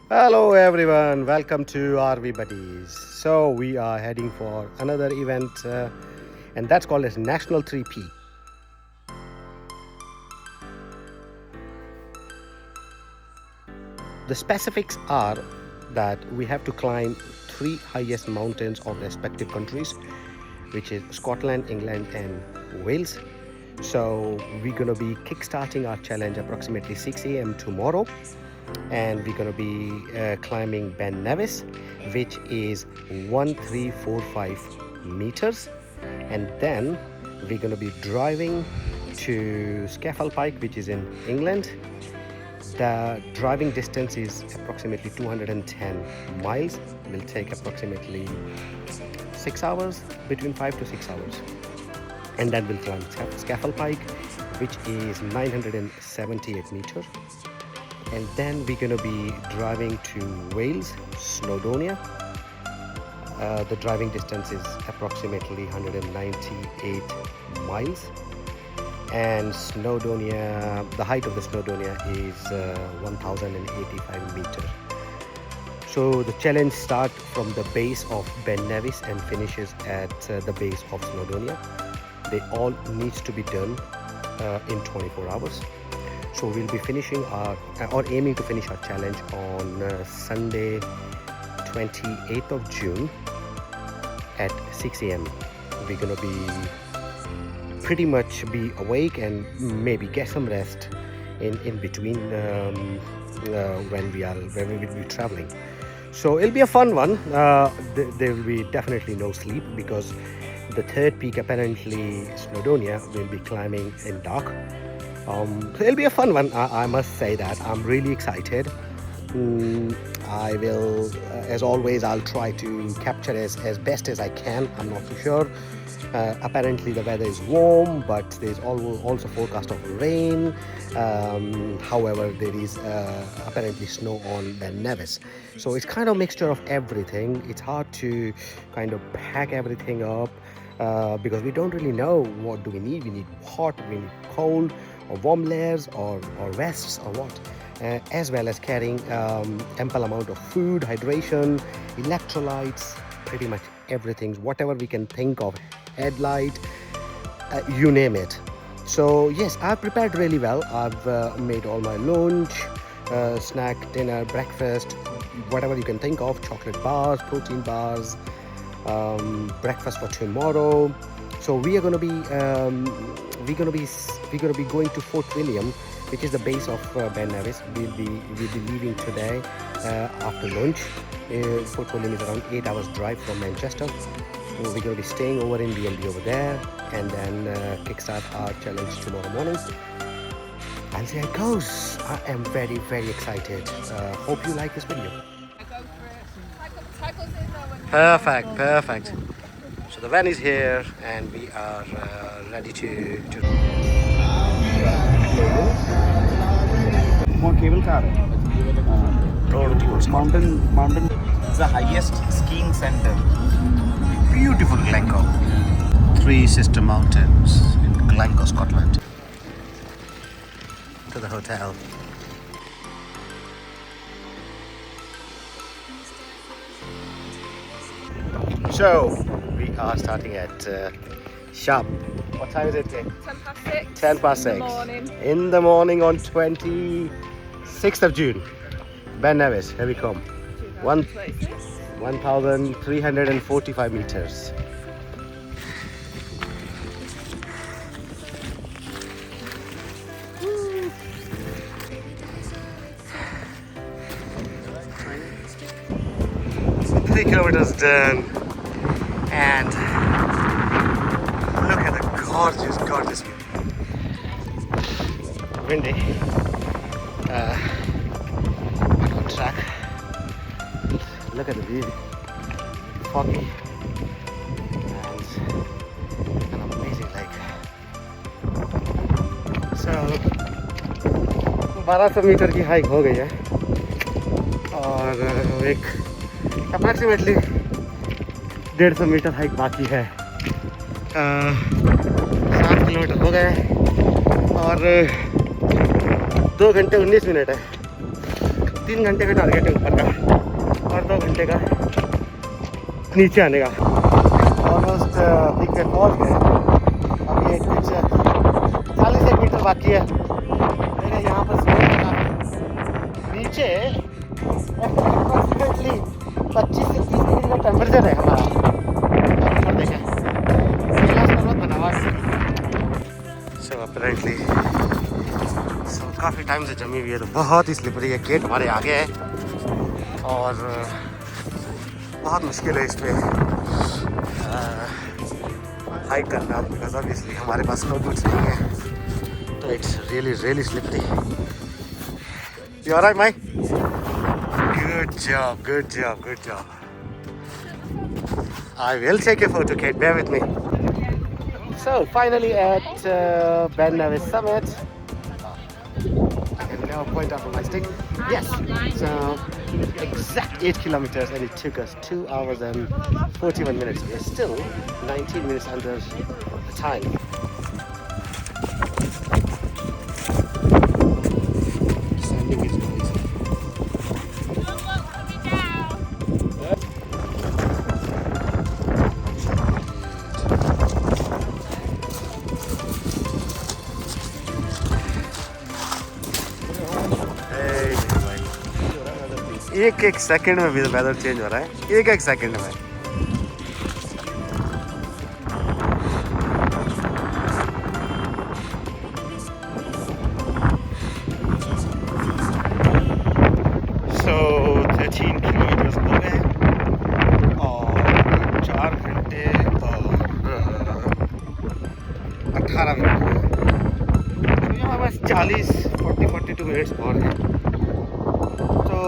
Hello everyone, welcome to RV Buddies. So we are heading for another event and that's called as National 3P. The specifics are that we have to climb three highest mountains of respective countries, which is Scotland, England and Wales. So we're going to be kickstarting our challenge approximately 6 a.m. tomorrow, and we're going to be climbing Ben Nevis, which is 1345 meters, and then we're going to be driving to Scafell Pike, which is in England. The driving distance is approximately 210 miles. It will take approximately 6 hours, between 5 to 6 hours. And then we'll climb Scafell Pike, which is 978 meters. And then we're going to be driving to Wales, Snowdonia. The driving distance is approximately 198 miles. And Snowdonia, the height of the Snowdonia is 1085 meters. So the challenge starts from the base of Ben Nevis and finishes at the base of Snowdonia. They all needs to be done in 24 hours. So we'll be finishing or aiming to finish our challenge on Sunday 28th of June at 6 a.m. We're gonna be pretty much be awake and maybe get some rest in between when we will be traveling. So it'll be a fun one. There will be definitely no sleep because the third peak, apparently Snowdonia, will be climbing in dark. So it'll be a fun one. I must say that I'm really excited. I will, as always, I'll try to capture as best as I can. I'm not too sure. Apparently the weather is warm, but there's also forecast of rain. However, there is apparently snow on Ben Nevis, so it's kind of a mixture of everything. It's hard to kind of pack everything up because we don't really know what do we need. We need hot, we need cold, or warm layers, or vests, or what, as well as carrying ample amount of food, hydration, electrolytes, pretty much everything, whatever we can think of, headlight, you name it. So yes, I've prepared really well. I've made all my lunch, snack, dinner, breakfast, whatever you can think of, chocolate bars, protein bars, breakfast for tomorrow. So we are going to be going to Fort William, which is the base of Ben Nevis. We'll be leaving today after lunch. Fort William is around 8 hours drive from Manchester. We're going to be staying over in B&B over there, and then kickstart our challenge tomorrow morning. I'll see how it goes. I am very, very excited. Hope you like this video. Perfect. So the van is here, and we are ready to. More cable car. Mountain. It's the highest skiing center. Beautiful Glencoe. Three sister mountains in Glencoe, Scotland. To the hotel. So we are starting at sharp. What time is it? 6:10. 10 past 6. In the morning on 26th of June. Ben Nevis, here we come. 1,345 meters. Three kilometers done, and look at the gorgeous view. Windy. On track. Look at the view. Foggy. And an amazing lake. So 1200 metre की hike हो गई है और एक approximately 150 metre hike बाकी है। 7 kilometre हो गए और 2 घंटे 19 मिनट है। 3 घंटे का टारगेट है ऊपर का और 2 घंटे का नीचे आने का। ऑलमोस्ट पीक पे पहुँच गए। अब ये कुछ 40 मीटर बाकी है। मेरे यहाँ पर नीचे अप्रोक्सीमेटली 25 से 30 डिग्री का टेम्परेचर है हमारा। ऊपर देखें कैलाश पर्वत बना हुआ है। सो अपेरेंटली काफ़ी टाइम से जमी हुई है, तो बहुत ही स्लिपरी है। गेट हमारे आगे है और बहुत मुश्किल है इस पर हाइक करना, बिकॉज ऑब्वियसली हमारे पास स्नो बूट्स नहीं है, तो it's really slippery. You alright my? Good job. I will take a photo, Kate. Bear with me. So finally at Ben Nevis Summit. I can now point out on my stick. Yes. So exact 8 kilometers, and it took us 2 hours and 41 minutes. We're still 19 minutes under the time. Sanding is not easy. एक second में भी weather change हो रहा है, एक second में। So 13 kilometre हो गए और 4 घंटे और 18 मिनट हो गए। तो यहाँ बस 42 मिनट्स और हैं, तो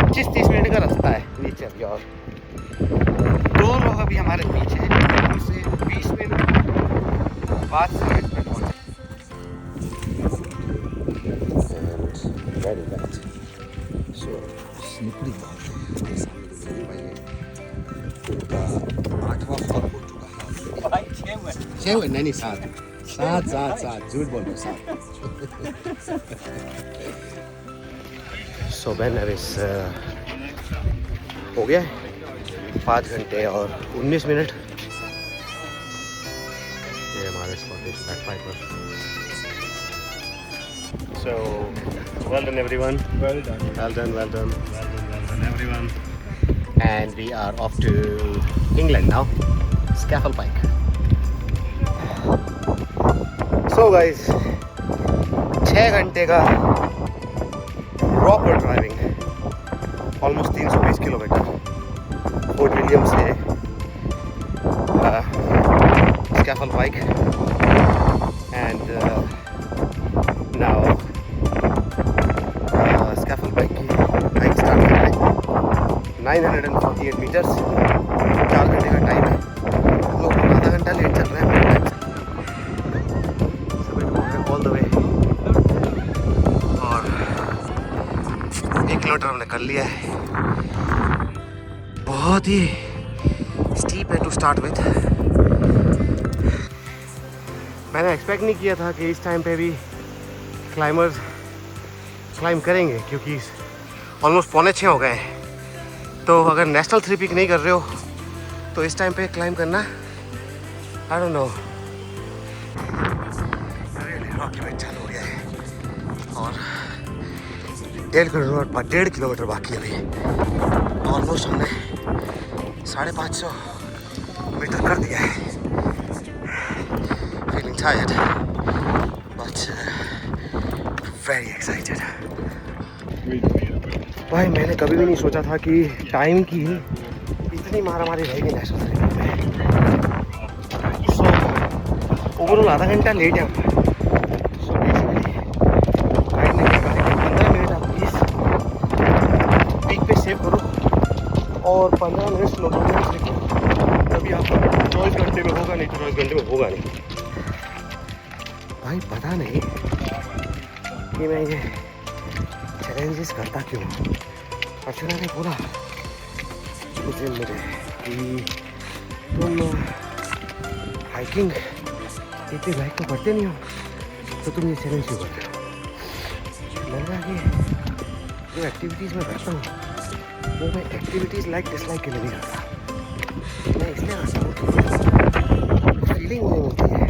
25-30 मिनट का रास्ता है नीचे अभी। और 2 लोग अभी हमारे पीछे हैं, हमसे 20 मिनट बाद साइड पे पहुँचे। वेरी बैड, सो स्लिपरी बहुत है। उनका 8वां फॉल हो चुका है। 6 हुए नहीं 7 झूठ बोल रहे 7। सो Ben Nevis हो गया 5 घंटे और 19 मिनट। ये हमारे Scottish बैकपाइपर। So well done everyone. Well done everyone. And we are off to England now. Scafell Pike. So guys, 6 घंटे का proper driving, almost 320 kilometre fort William से स्कैफल पाइक। एंड नाउ स्कैफल पाइक की हाइक स्टार्ट कर रहे हैं। 948 मीटर्स, 4 घंटे का टाइम है। लोग आधा घंटा लेट चल रहे हैं ऑल द वे, और 1 किलोमीटर हमने कर लिया है। बहुत ही स्टीप है टू स्टार्ट विथ। मैंने एक्सपेक्ट नहीं किया था कि इस टाइम पे भी क्लाइंबर्स क्लाइंब करेंगे, क्योंकि ऑलमोस्ट 5:45 हो गए हैं। तो अगर नेशनल 3 पिक नहीं कर रहे हो तो इस टाइम पे क्लाइंब करना, आई डोंट नो। डॉक्यूमेंट चालू हो गया है और 1.5 किलोमीटर बाकी है अभी। ऑलमोस्ट हमने 550 मीटर कर दिया है। Feeling tired but very excited. भाई मैंने कभी भी नहीं सोचा था कि टाइम की इतनी मारामारी रहेगी नेशनल हाईवे में। सो ओवरऑल आधा घंटा लेट है। सो बेसिकली गाइड ने कहा कि 15 मिनट आप प्लीज़ पीक पे सेव करो और 15 मिनट स्लो डाउन लिखो, तभी आपका 24 घंटे में होगा, नहीं तो 24 घंटे में होगा नहीं। भाई पता नहीं कि मैं ये चैलेंजेस करता क्यों। अर्चना ने बोला उस दिन मुझे कि तुम हाइकिंग इतनी लाइक तो करते नहीं हो, तो तुम ये चैलेंज क्यों करते हो। लग रहा है कि जो एक्टिविटीज़ में करता हूँ वो मैं एक्टिविटीज़ लाइक डिसलाइक के लिए नहीं करता। मैं इसलिए करता हूँ कि फीलिंग वो होती है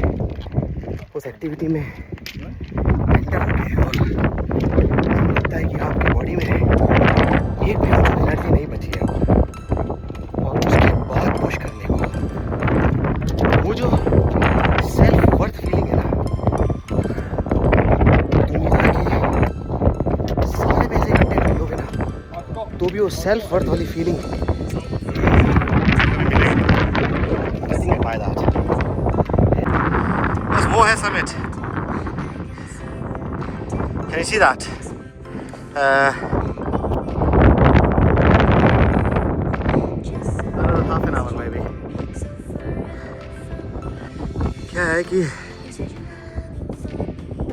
उस एक्टिविटी में एंटर होके, और लगता है कि आपकी बॉडी में एक भी एनर्जी नहीं बची है और उसके बाद पुश करने को वो जो सेल्फ वर्थ फीलिंग है ना, दुनिया की सारे पैसे इकट्ठे कर लोगे ना तो भी वो सेल्फ वर्थ वाली फीलिंग बस वो है summit. Can you see that? Half an hour maybe. क्या है कि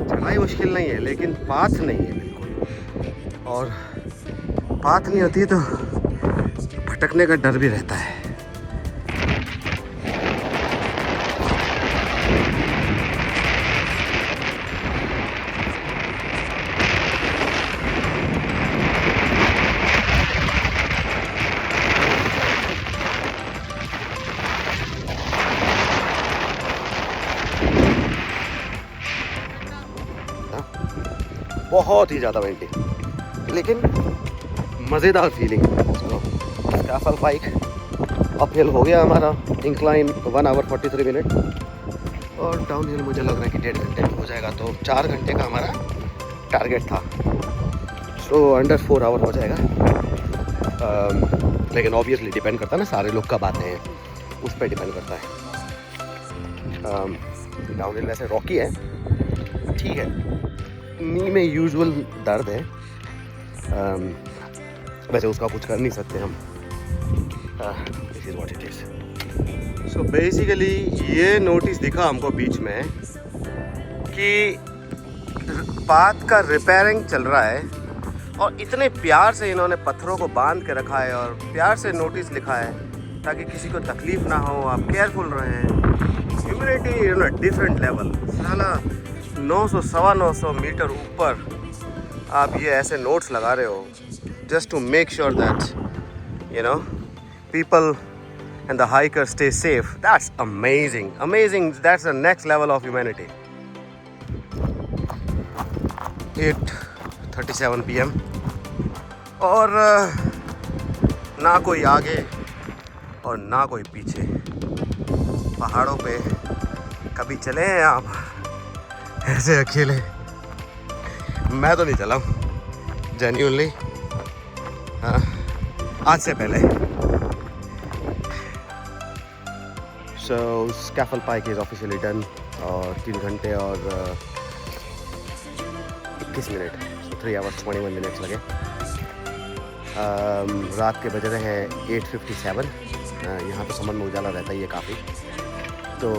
चढ़ाई मुश्किल नहीं है लेकिन पाथ नहीं है बिल्कुल, और पाथ नहीं होती तो भटकने का डर भी रहता है। बहुत ही ज़्यादा विंडी लेकिन मज़ेदार फीलिंग। स्कैफल पाइक अपहिल हो गया हमारा, इंक्लाइन 1 आवर 43 मिनट, और डाउन हिल मुझे लग रहा है कि 1.5 घंटे में हो जाएगा, तो 4 घंटे का हमारा टारगेट था। सो अंडर 4 आवर हो जाएगा। लेकिन ऑब्वियसली डिपेंड करता है ना, सारे लोग कब आते हैं उस पर डिपेंड करता है। डाउन हिल वैसे रॉकी है, ठीक है, नी में यूजुअल दर्द है, वैसे उसका कुछ कर नहीं सकते हम। This is what it is. So basically ये नोटिस दिखा हमको बीच में कि पाथ का रिपेयरिंग चल रहा है, और इतने प्यार से इन्होंने पत्थरों को बांध के रखा है और प्यार से नोटिस लिखा है ताकि किसी को तकलीफ ना हो, आप केयरफुल रहें। ह्यूमिडिटी डिफरेंट लेवल, साला 900 सवा 900 मीटर ऊपर आप ये ऐसे नोट्स लगा रहे हो just to make sure that you know people and the hikers stay safe. That's amazing, that's the next level of humanity. 8:37 PM और ना कोई आगे और ना कोई पीछे। पहाड़ों पे कभी चले हैं आप ऐसे अकेले? मैं तो नहीं चला हूँ जेन्युइनली, हाँ, आज से पहले। सो स्कैफल पाइक इज़ ऑफिशियली डन, और 3 घंटे और 21 मिनट, 3 आवर्स 21 मिनट्स लगे। रात के बज रहे हैं 8:57। यहाँ पे समझ में उजाला रहता ही है काफ़ी। तो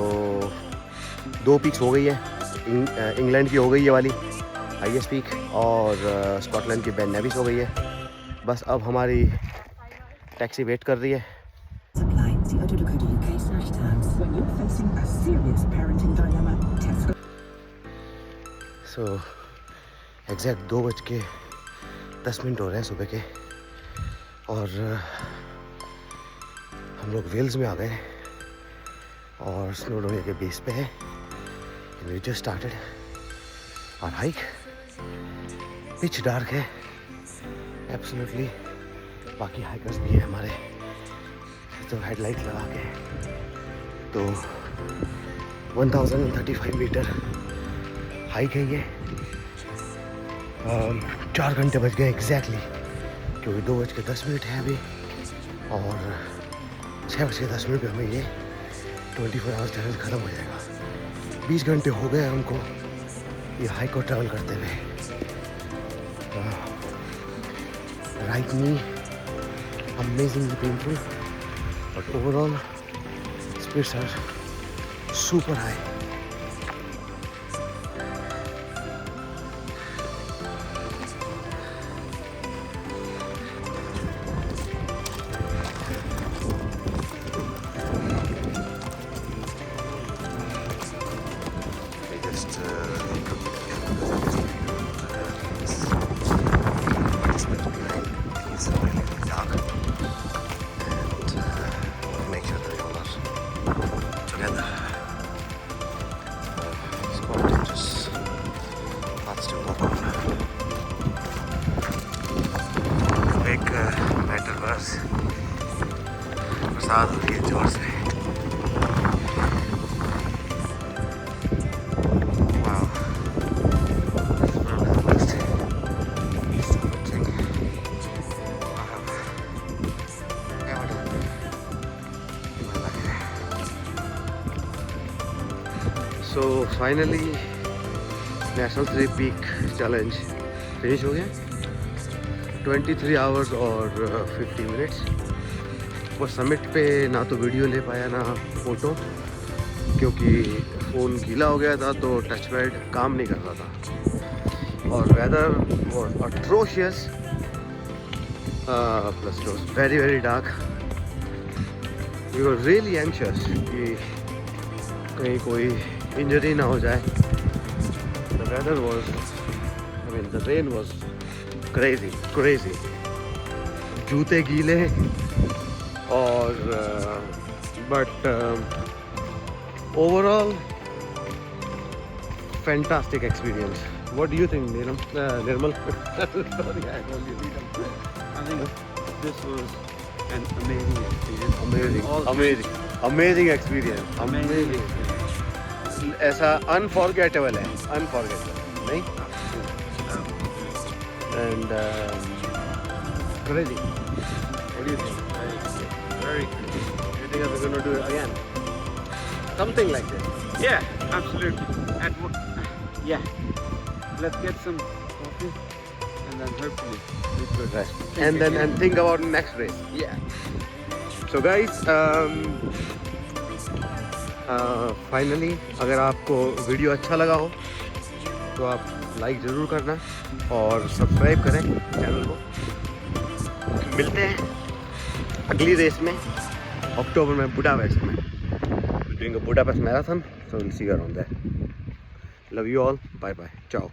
2 पीक्स हो गई है, इंग्लैंड की हो गई है वाली हाईएस्ट पीक, और स्कॉटलैंड की बेन नेविस हो गई है। बस अब हमारी टैक्सी वेट कर रही है। सो एग्जैक्ट 2:10 हो रहे हैं सुबह के, और हम लोग वेल्स में आ गए और स्नोडोनिया के बेस पे है। We just started our hike. Pitch dark है एब्सोल्युटली, बाकी हाइकर्स भी है हमारे, तो हेडलाइट लगा के। तो 1035 मीटर हाइक है ये। 4 घंटे बज गए एग्जैक्टली, क्योंकि 2:10 है अभी, और 6:10 पे हमें ये 24 आवर्स चैलेंज ख़त्म हो जाएगा। 20 घंटे हो गए हमको ये हाइक को ट्रैवल करते हुए। Right me amazingly painful, but overall spirits are super high. starts to move on. एक मेटल बस बरसात हो रही है जोर से. Wow. This is one of the most stupid thing I have ever done in my life. So finally national 3 peak challenge finish हो गया. 23 आवर्स और 50 मिनट्स. वो समिट पे ना तो वीडियो ले पाया ना फ़ोटो, क्योंकि फ़ोन गीला हो गया था तो टच पैड काम नहीं कर रहा था. और weather was atrocious, plus it was very very dark. We were really anxious कि कहीं कोई इंजरी ना हो जाए. The weather was, I mean, the rain was crazy. जूते गीले और but overall fantastic experience. What do you think, Nirmal? Sorry, I called you Nirmal. I think this was an amazing experience. Amazing experience. Amazing. ऐसा unforgettable है, नहीं? And crazy. What do you think? Very Do you think we're going to do it again? Something like this. Yeah, absolutely. Yeah. Let's get some coffee and then hopefully we could rest. And think about next race. Yeah. So guys, finally अगर आपको video अच्छा लगा हो तो आप like ज़रूर करना और सब्सक्राइब करें चैनल को. मिलते हैं अगली रेस में अक्टूबर में बुडापेस्ट में. Doing a Budapest marathon, so we'll see you around there. Love you all. Bye bye. Ciao.